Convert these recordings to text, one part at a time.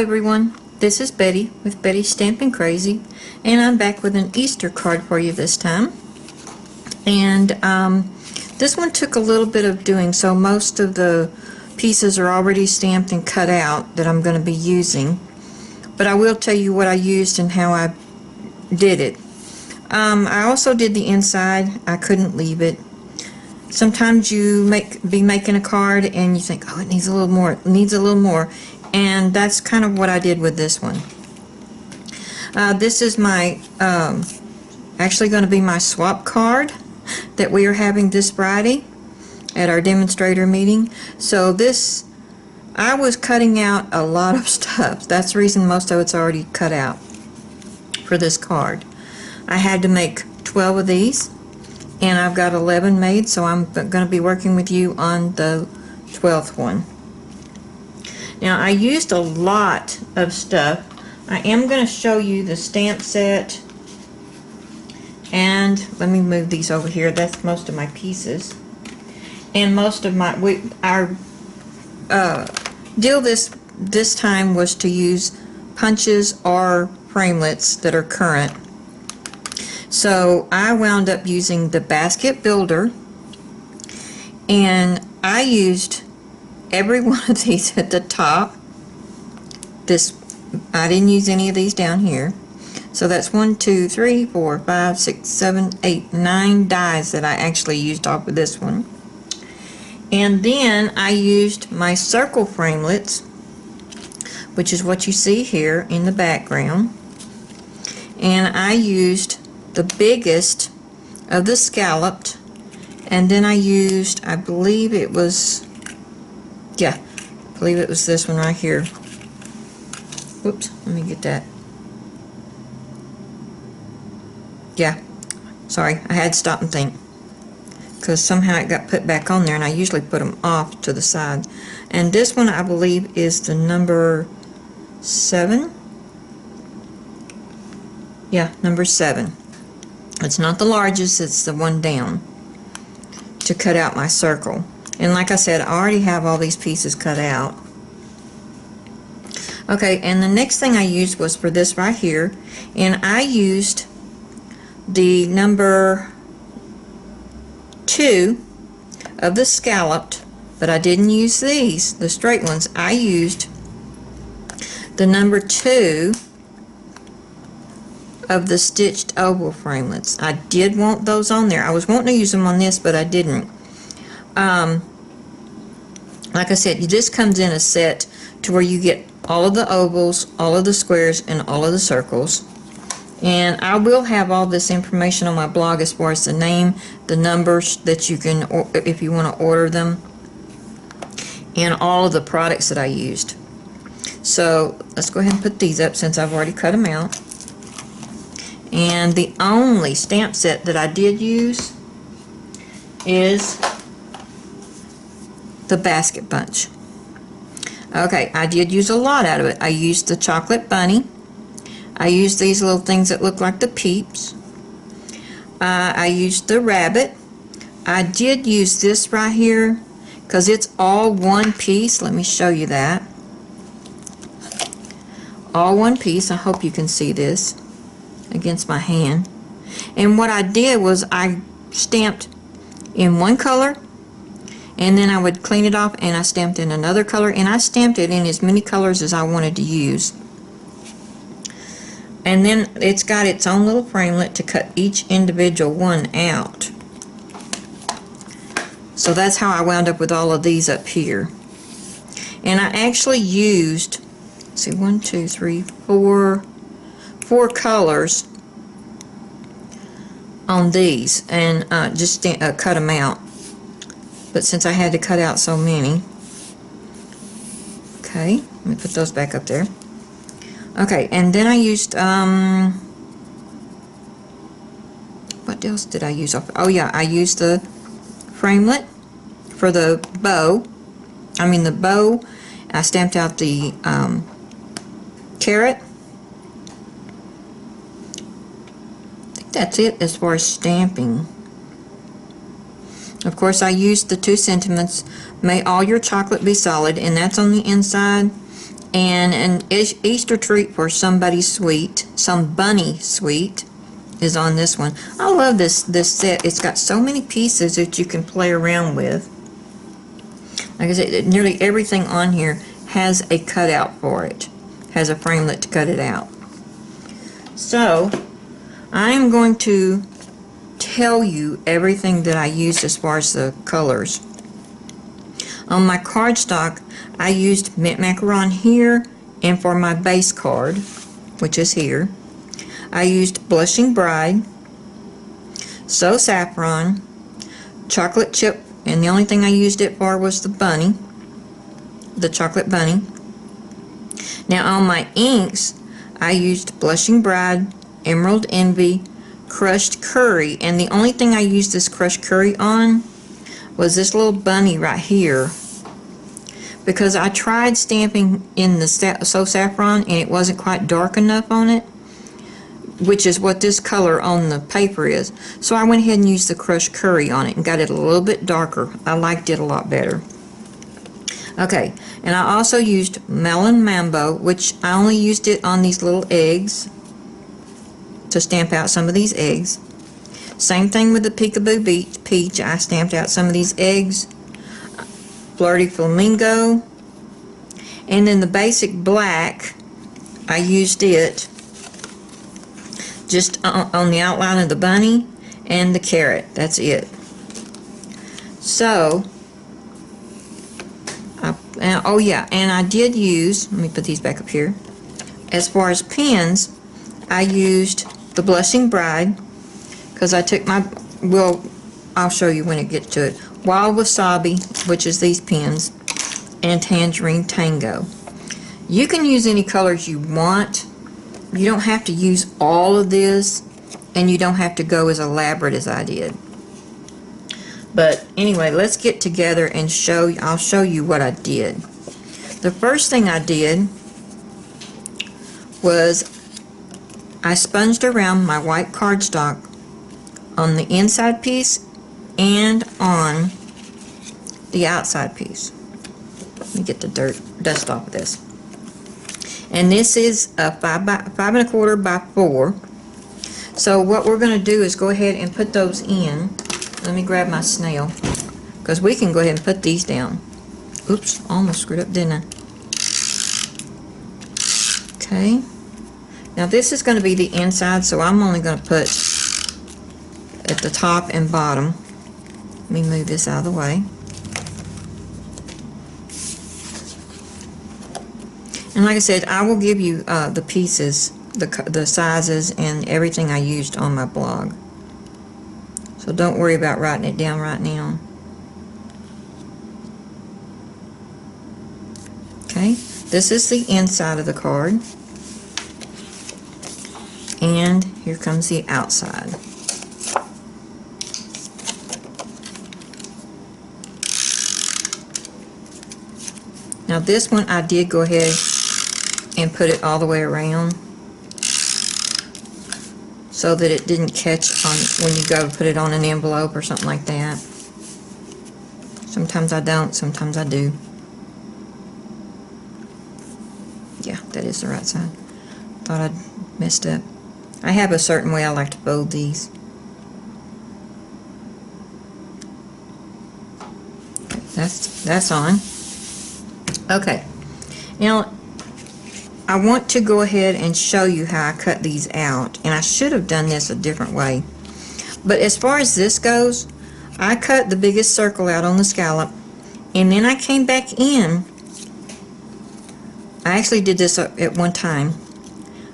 everyone, this is Betty with Betty's Stamping Crazy, and I'm back with an Easter card for you this time. And this one took a little bit of doing, so most of the pieces are already stamped and cut out that I'm going to be using, but I will tell you what I used and how I did it. I also did the inside. I couldn't leave it. Sometimes you be making a card and you think, oh, it needs a little more, and that's kind of what I did with this one. This is my actually going to be my swap card that we are having this Friday at our demonstrator meeting. So this, I was cutting out a lot of stuff. That's the reason most of it's already cut out for this card. I had to make 12 of these, and I've got 11 made, so I'm going to be working with you on the 12th one. Now, I used a lot of stuff. I am going to show you the stamp set, and let me move these over here. That's most of my pieces, and most of my our deal this time was to use punches or framelits that are current. So I wound up using the basket builder, and I used every one of these at the top. I didn't use any of these down here. So that's 1, 2, 3, 4, 5, 6, 7, 8, 9 dies that I actually used off of this one. And then I used my circle framelits, which is what you see here in the background. And I used the biggest of the scalloped, and then I used, I believe it was this one right here. Whoops, let me get that. Yeah, sorry, I had to stop and think, because somehow it got put back on there, and I usually put them off to the side. And this one, I believe, is the number 7. Yeah, number 7. It's not the largest, it's the one down to cut out my circle. And like I said, I already have all these pieces cut out. Okay, and the next thing I used was for this right here, and I used the number 2 of the scalloped, but I didn't use these, the straight ones. I used the number 2 of the stitched oval framelits. I did want those on there. I was wanting to use them on this, but I didn't. Like I said, this comes in a set to where you get all of the ovals, all of the squares, and all of the circles. And I will have all this information on my blog as far as the name, the numbers that you can, if you want to order them, and all of the products that I used. So let's go ahead and put these up since I've already cut them out. And the only stamp set that I did use is the basket bunch. Okay, I did use a lot out of it. I used the chocolate bunny. I used these little things that look like the peeps. I used the rabbit. I did use this right here because it's all one piece. Let me show you that. All one piece. I hope you can see this against my hand. And what I did was I stamped in one color, and then I would clean it off and I stamped in another color, and I stamped it in as many colors as I wanted to use. And then it's got its own little framelit to cut each individual one out. So that's how I wound up with all of these up here. And I actually used, let's see, 1, 2, 3, 4 colors on these, and just cut them out. But since I had to cut out so many, okay, let me put those back up there. Okay, and then I used what else did I use off? Oh yeah, I used the framelit for the bow. The bow. I stamped out the carrot. That's it as far as stamping. Of course, I used the 2 sentiments. May all your chocolate be solid, and that's on the inside. And an Easter treat for somebody sweet, some bunny sweet, is on this one. I love this set. It's got so many pieces that you can play around with. Like I said, nearly everything on here has a cutout for it. Has a framelit to cut it out. So, I am going to tell you everything that I used as far as the colors. On my cardstock, I used mint macaron here, and for my base card, which is here, I used Blushing Bride, So Saffron, Chocolate Chip, and the only thing I used it for was the bunny, the chocolate bunny. Now on my inks, I used Blushing Bride, Emerald Envy, Crushed Curry, and the only thing I used this Crushed Curry on was this little bunny right here, because I tried stamping in the So Saffron and it wasn't quite dark enough on it, which is what this color on the paper is. So I went ahead and used the Crushed Curry on it and got it a little bit darker. I liked it a lot better. Okay, and I also used Melon Mambo, which I only used it on these little eggs to stamp out some of these eggs. Same thing with the Peekaboo Peach. I stamped out some of these eggs. Flirty Flamingo. And then the basic black, I used it just on the outline of the bunny and the carrot. That's it. So, oh yeah, and I did use, let me put these back up here. As far as pens, I used the Blushing Bride, because I took my, well, I'll show you when it gets to it. Wild Wasabi, which is these pens, and Tangerine Tango. You can use any colors you want. You don't have to use all of this, and you don't have to go as elaborate as I did. But anyway, let's get together and I'll show you what I did. The first thing I did was I sponged around my white cardstock on the inside piece and on the outside piece. Let me get the dust off of this. And this is a 5 1/4 by 4. So what we're going to do is go ahead and put those in. Let me grab my snail, because we can go ahead and put these down. Oops, almost screwed up, didn't I? Okay. Now this is going to be the inside, so I'm only going to put at the top and bottom. Let me move this out of the way. And like I said, I will give you the pieces, the sizes, and everything I used on my blog. So don't worry about writing it down right now. Okay, this is the inside of the card. And here comes the outside. Now this one I did go ahead and put it all the way around so that it didn't catch on when you go to put it on an envelope or something like that. Sometimes I don't, sometimes I do. Yeah, that is the right side. Thought I'd messed up. I have a certain way I like to fold these. That's on. Okay. Now I want to go ahead and show you how I cut these out, and I should have done this a different way. But as far as this goes, I cut the biggest circle out on the scallop, and then I came back in. I actually did this at one time.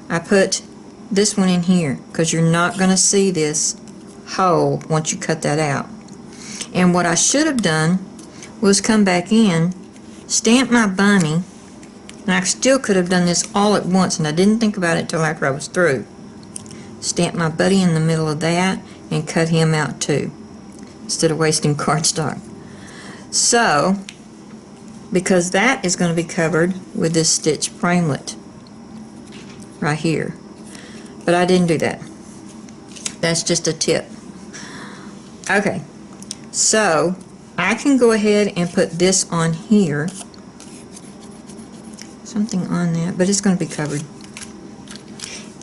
I put this one in here because you're not going to see this hole once you cut that out. And what I should have done was come back in, stamp my bunny, and I still could have done this all at once, and I didn't think about it until after I was through. Stamp my buddy in the middle of that and cut him out too, instead of wasting cardstock. So, because that is going to be covered with this stitch framelit right here. But I didn't do that. That's just a tip. Okay, so I can go ahead and put this on here. So something on that, but it's going to be covered.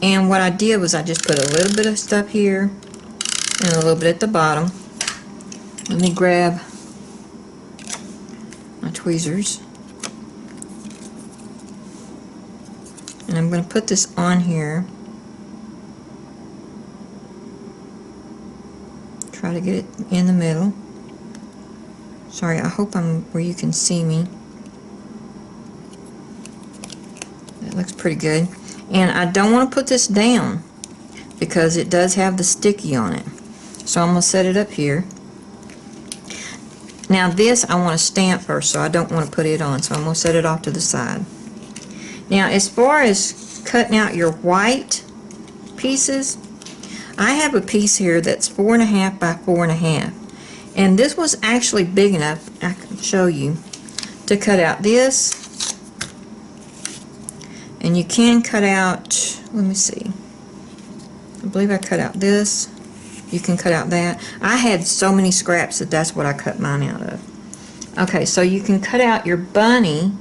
And what I did was I just put a little bit of stuff here and a little bit at the bottom. Let me grab my tweezers. And I'm going to put this on here. Try to get it in the middle. Sorry, I hope I'm where you can see me. That looks pretty good. And I don't want to put this down because it does have the sticky on it. So I'm going to set it up here. Now this I want to stamp first, so I don't want to put it on. So I'm going to set it off to the side. Now as far as cutting out your white pieces, I have a piece here that's 4.5 by 4.5. And this was actually big enough, I can show you, to cut out this. And you can cut out, let me see, I believe I cut out this. You can cut out that. I had so many scraps that that's what I cut mine out of. Okay, so you can cut out your bunny.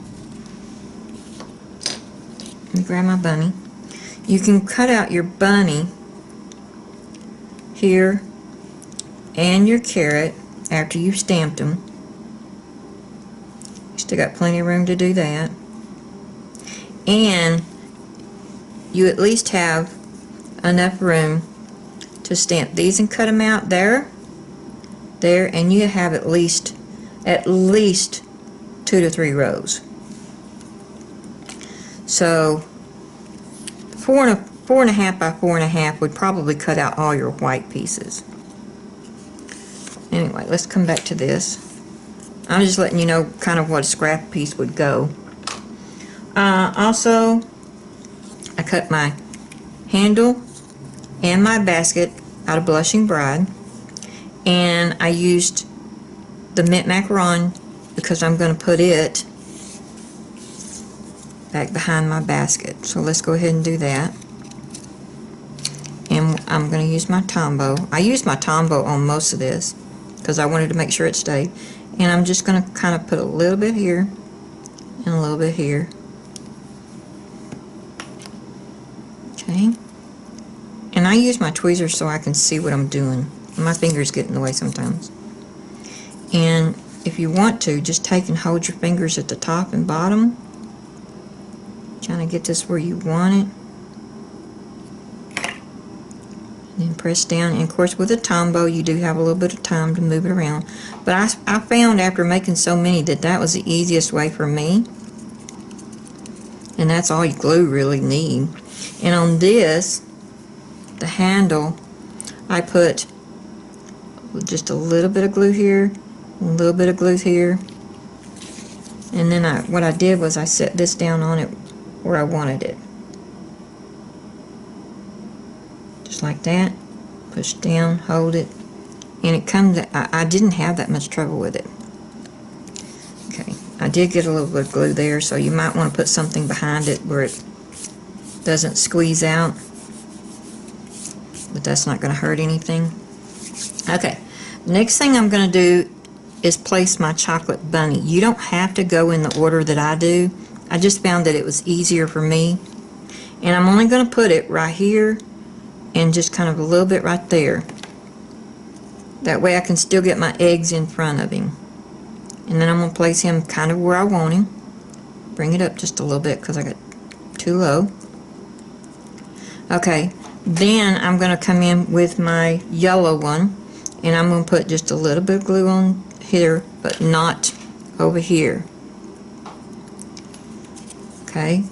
Let me grab my bunny. You can cut out your bunny here and your carrot after you've stamped them. You still got plenty of room to do that. And you at least have enough room to stamp these and cut them out there, and you have at least 2 to 3 rows. So 4.5 by 4.5 would probably cut out all your white pieces. Anyway, let's come back to this. I'm just letting you know kind of what a scrap piece would go. Also, I cut my handle and my basket out of Blushing Bride, and I used the mint macaron because I'm going to put it back behind my basket. So let's go ahead and do that. And I'm going to use my Tombow. I used my Tombow on most of this because I wanted to make sure it stayed. And I'm just going to kind of put a little bit here and a little bit here. Okay. And I use my tweezers so I can see what I'm doing. My fingers get in the way sometimes. And if you want to, just take and hold your fingers at the top and bottom. Kind of get this where you want it. And then press down. And of course with a Tombow you do have a little bit of time to move it around. But I found after making so many that that was the easiest way for me. And that's all you glue really need. And on this, the handle, I put just a little bit of glue here, a little bit of glue here, and then what I did was I set this down on it where I wanted it, just like that. Push down, hold it, and it comes. I didn't have that much trouble with it. Okay, I did get a little bit of glue there, so you might want to put something behind it where it doesn't squeeze out. But that's not going to hurt anything. Okay, next thing I'm going to do is place my chocolate bunny. You don't have to go in the order that I do. I just found that it was easier for me. And I'm only going to put it right here and just kind of a little bit right there. That way I can still get my eggs in front of him. And then I'm going to place him kind of where I want him. Bring it up just a little bit because I got too low. Okay. Then I'm going to come in with my yellow one, and I'm going to put just a little bit of glue on here, but not over here. Okay.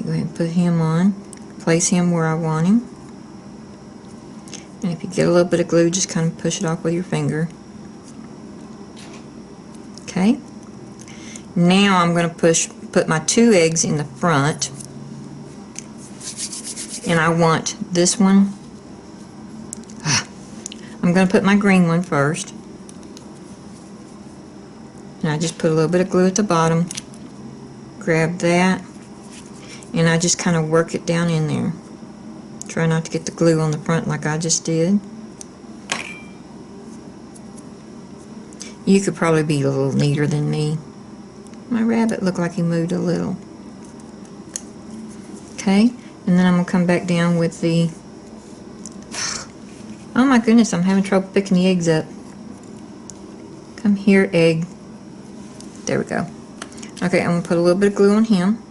Go ahead and put him on. Place him where I want him. And if you get a little bit of glue, just kind of push it off with your finger. Okay. Now I'm going to put my 2 eggs in the front. And I want this one. I'm going to put my green one first. And I just put a little bit of glue at the bottom. Grab that. And I just kind of work it down in there. Try not to get the glue on the front like I just did. You could probably be a little neater than me. My rabbit looked like he moved a little. Okay, and then I'm going to come back down with the... Oh my goodness, I'm having trouble picking the eggs up. Come here, egg. There we go. Okay, I'm going to put a little bit of glue on him.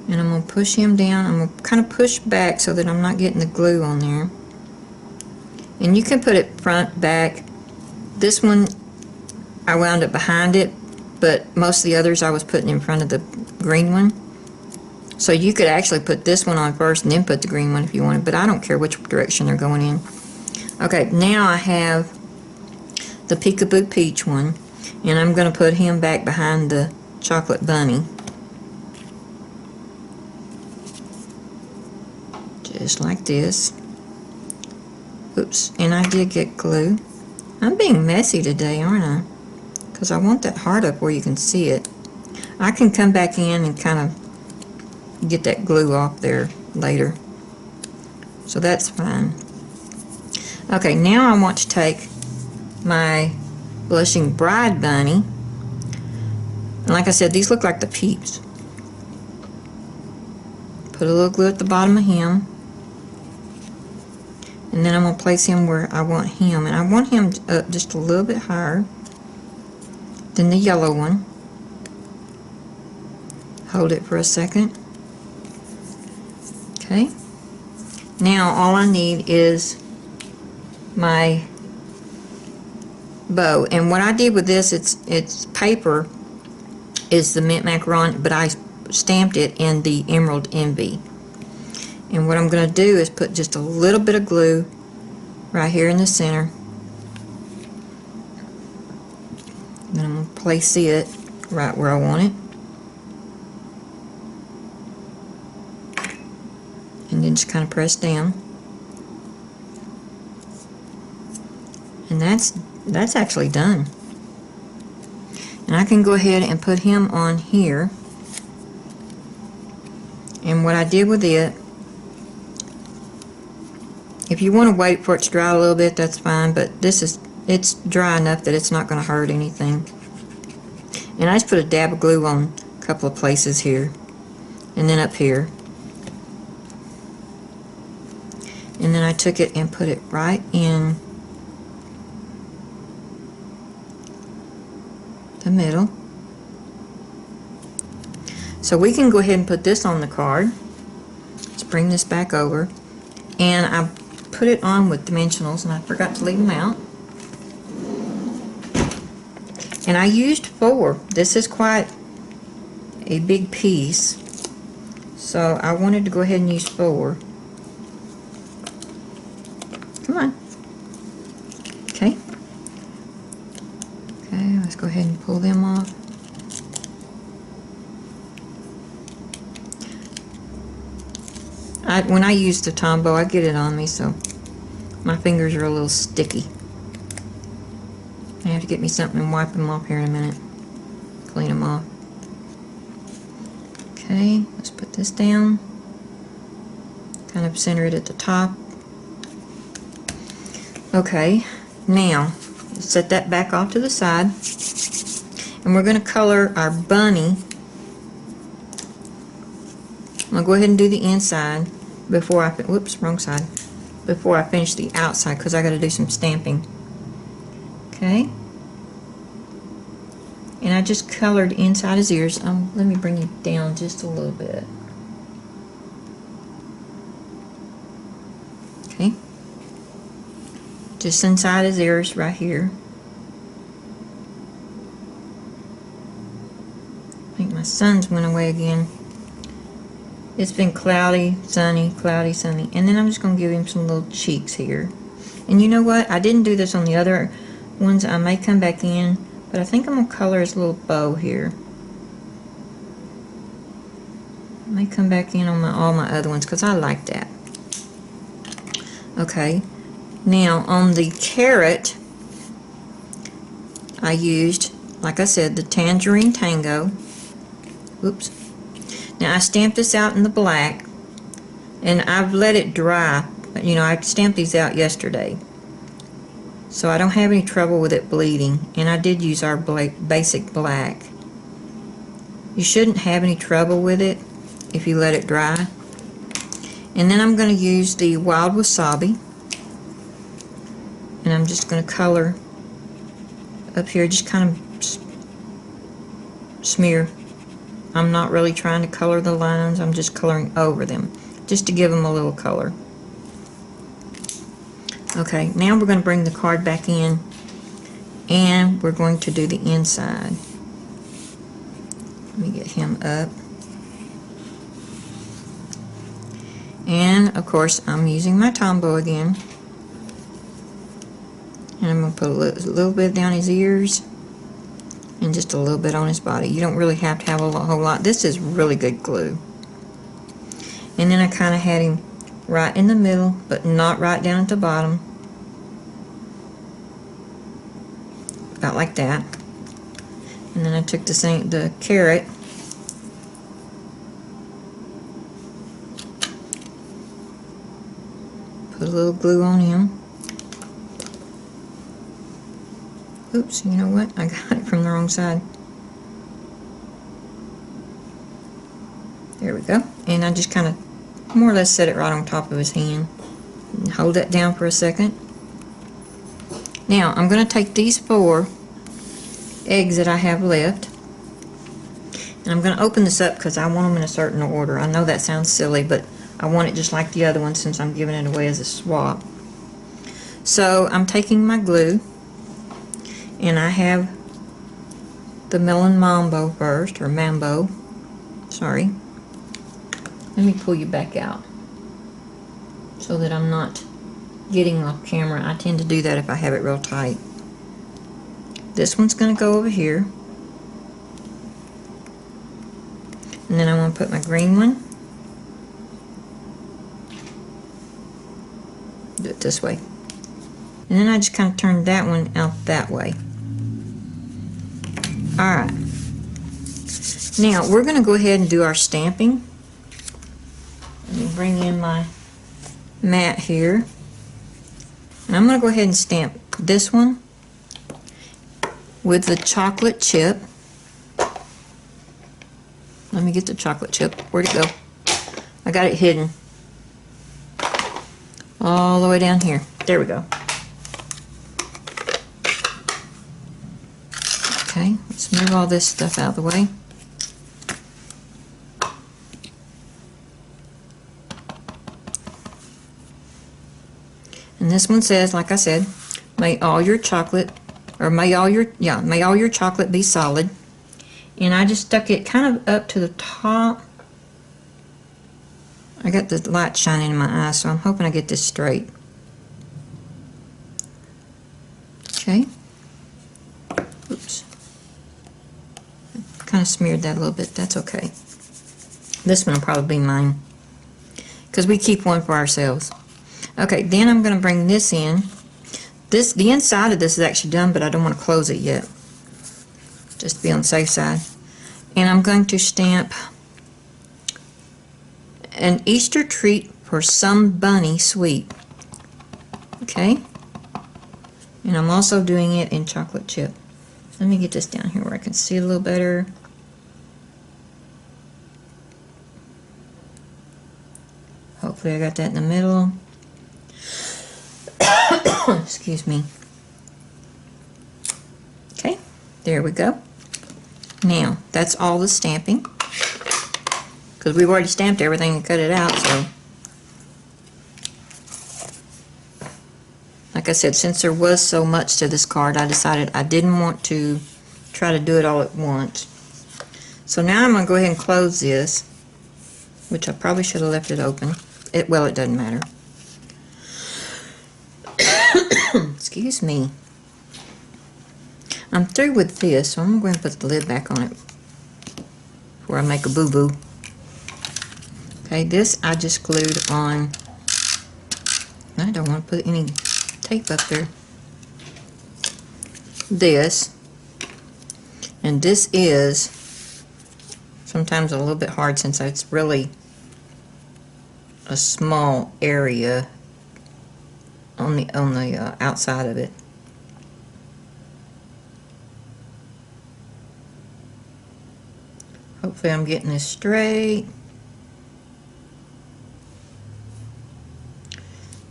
And I'm going to push him down. I'm going to kind of push back so that I'm not getting the glue on there. And you can put it front, back. This one, I wound up behind it, but most of the others I was putting in front of the green one. So you could actually put this one on first and then put the green one if you wanted, but I don't care which direction they're going in. Okay, now I have the Peekaboo Peach one, and I'm going to put him back behind the chocolate bunny. Just like this. Oops, and I did get glue. I'm being messy today, aren't I? Because I want that heart up where you can see it. I can come back in and kind of get that glue off there later. So that's fine. Okay, now I want to take my Blushing Bride bunny. And like I said, these look like the Peeps. Put a little glue at the bottom of him. And then I'm going to place him where I want him. And I want him up just a little bit higher than the yellow one. Hold it for a second. Okay. Now all I need is my bow. And what I did with this, it's paper, is the mint macaron, but I stamped it in the Emerald Envy. And what I'm going to do is put just a little bit of glue right here in the center. And I'm going to place it right where I want it. And then just kind of press down. And that's actually done. And I can go ahead and put him on here. And what I did with it, if you want to wait for it to dry a little bit, that's fine, but it's dry enough that it's not going to hurt anything. And I just put a dab of glue on a couple of places here, and then up here. And then I took it and put it right in the middle. So we can go ahead and put this on the card. Let's bring this back over. And I put it on with dimensionals, and I forgot to leave them out. And I used 4. This is quite a big piece, so I wanted to go ahead and use 4. Come on. Okay. Okay, let's go ahead and pull them off. When I use the Tombow, I get it on me, so my fingers are a little sticky. I have to get me something and wipe them off here in a minute. Clean them off. Okay, let's put this down. Kind of center it at the top. Okay, now let's set that back off to the side. And we're going to color our bunny. I'm going to go ahead and do the inside before I, whoops, wrong side, before I finish the outside, because I got to do some stamping. Okay. And I just colored inside his ears. Let me bring it down just a little bit. Okay. Just inside his ears right here. I think my sun's went away again. It's been cloudy, sunny, cloudy, sunny. And then I'm just going to give him some little cheeks here. And you know what? I didn't do this on the other ones. I may come back in, but I think I'm going to color his little bow here. I may come back in on all my other ones because I like that. Okay. Now on the carrot, I used, like I said, the Tangerine Tango. Oops. Now I stamped this out in the black, and I've let it dry. You know, I stamped these out yesterday. so I don't have any trouble with it bleeding. And I did use our basic black. You shouldn't have any trouble with it if you let it dry. And then I'm going to use the wild wasabi, and I'm just going to color up here, just kind of smear. I'm not really trying to color the lines, I'm just coloring over them, just to give them a little color. Okay, now we're going to bring the card back in, and we're going to do the inside. Let me get him up. And of course I'm using my Tombow again, and I'm going to put a little bit down his ears and just a little bit on his body. You don't really have to have a whole lot. This is really good glue. And then I kind of had him right in the middle, but not right down at the bottom, about like that. And then I took the carrot, put a little glue on him. Oops, you know what? I got it from the wrong side. There we go. And I just kind of more or less set it right on top of his hand. And hold that down for a second. Now I'm going to take these 4 eggs that I have left, and I'm going to open this up because I want them in a certain order. I know that sounds silly, but I want it just like the other one since I'm giving it away as a swap. So I'm taking my glue, and I have the melon mambo first, or mambo, sorry. Let me pull you back out so that I'm not getting off camera. I tend to do that if I have it real tight. This one's going to go over here, and then I want to put my green one, do it this way, and then I just kind of turn that one out that way. Alright, now we're going to go ahead and do our stamping. Let me bring in my mat here, and I'm going to go ahead and stamp this one with the chocolate chip. Let me get the chocolate chip. Where'd it go? I got it hidden all the way down here. There we go. Okay, let's move all this stuff out of the way. And this one says, like I said, may all your chocolate, or may all your chocolate be solid. And I just stuck it kind of up to the top. I got the light shining in my eyes, so I'm hoping I get this straight. Okay. Oops. Kind of smeared that a little bit. That's okay. This one will probably be mine, because we keep one for ourselves. Okay, then I'm going to bring this in. The inside of this is actually done, but I don't want to close it yet, just to be on the safe side. And I'm going to stamp an Easter treat for some bunny sweet. Okay? And I'm also doing it in chocolate chip. Let me get this down here where I can see it a little better. Hopefully I got that in the middle. Excuse me. Okay, there we go. Now, that's all the stamping, because we've already stamped everything and cut it out, so. Like I said, since there was so much to this card, I decided I didn't want to try to do it all at once. So now I'm going to go ahead and close this, which I probably should have left it open. Well, it doesn't matter. Excuse me. I'm through with this, so I'm going to put the lid back on it before I make a boo-boo. Okay, this I just glued on. I don't want to put any tape up there. This. And this is sometimes a little bit hard since it's really a small area on the outside of it. Hopefully I'm getting this straight.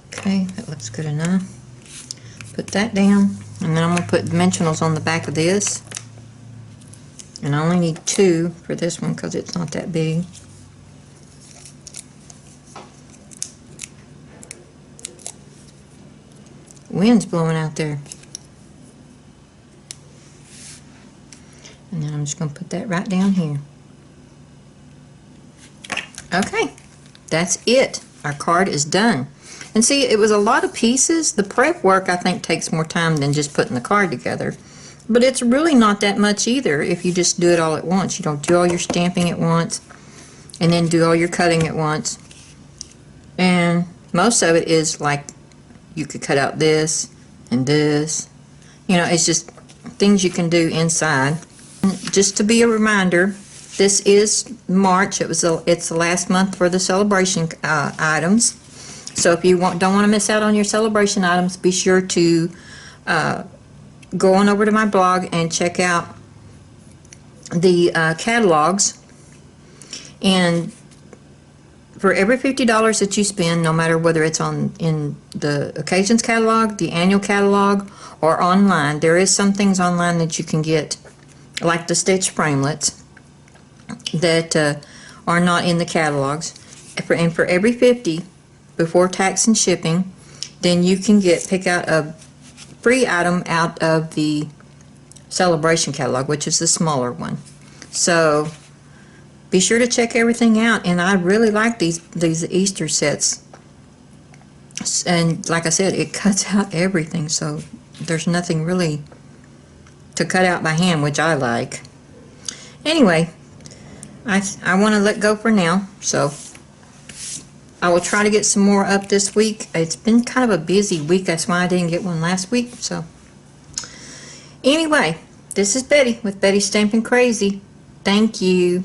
Okay, that looks good enough. Put that down, and then I'm going to put dimensionals on the back of this. And I only need 2 for this one because it's not that big. Wind's blowing out there. And then I'm just going to put that right down here. Okay, that's it. Our card is done. And see, it was a lot of pieces. The prep work, I think, takes more time than just putting the card together. But it's really not that much either if you just do it all at once. You don't do all your stamping at once and then do all your cutting at once. And most of it is like you could cut out this and this. You know, it's just things you can do inside. And just to be a reminder, this is March. It's the last month for the celebration items. So if you don't want to miss out on your celebration items, be sure to go on over to my blog and check out the catalogs. And for every $50 that you spend, no matter whether it's in the occasions catalog, the annual catalog, or online, there is some things online that you can get, like the stitch framelits that are not in the catalogs. And for every 50 before tax and shipping, then you can pick out a free item out of the celebration catalog, which is the smaller one. So be sure to check everything out. And I really like these Easter sets. And like I said, it cuts out everything, so there's nothing really to cut out by hand, which I like. Anyway, I want to let go for now, so I will try to get some more up this week. It's been kind of a busy week. That's why I didn't get one last week. So anyway, this is Betty with Betty Stamping Crazy. Thank you.